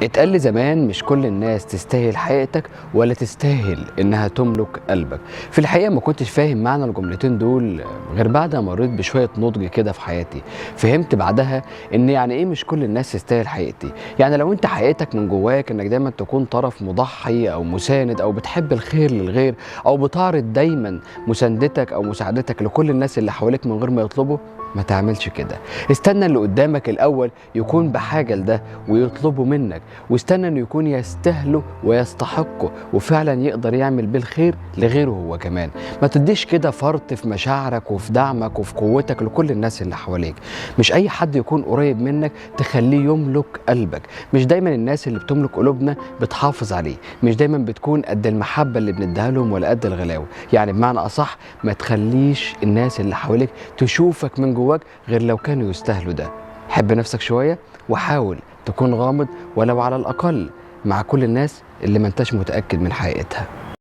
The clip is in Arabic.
اتقال لي زمان مش كل الناس تستاهل حقيقتك ولا تستاهل انها تملك قلبك. في الحقيقه ما كنتش فاهم معنى الجملتين دول غير بعد ما مريت بشويه نضج كده في حياتي. فهمت بعدها ان يعني ايه مش كل الناس تستاهل حقيقتي. يعني لو انت حقيقتك من جواك انك دايما تكون طرف مضحي او مساند او بتحب الخير للغير او بتعرض دايما مساندتك او مساعدتك لكل الناس اللي حواليك من غير ما يطلبوا، ما تعملش كده. استنى اللي قدامك الاول يكون بحاجه لده ويطلبه منك، واستنى انه يكون يستاهله ويستحقه وفعلا يقدر يعمل بالخير لغيره هو كمان. ما تديش كده فرط في مشاعرك وفي دعمك وفي قوتك لكل الناس اللي حواليك. مش اي حد يكون قريب منك تخليه يملك قلبك. مش دايما الناس اللي بتملك قلوبنا بتحافظ عليه، مش دايما بتكون قد المحبه اللي بنديها لهم ولا قد الغلاوه. يعني بمعنى اصح ما تخليش الناس اللي حواليك تشوفك من جواك غير لو كانوا يستاهلوا ده. حب نفسك شويه وحاول تكون غامض ولو على الأقل مع كل الناس اللي ما انتش متأكد من حقيقتها.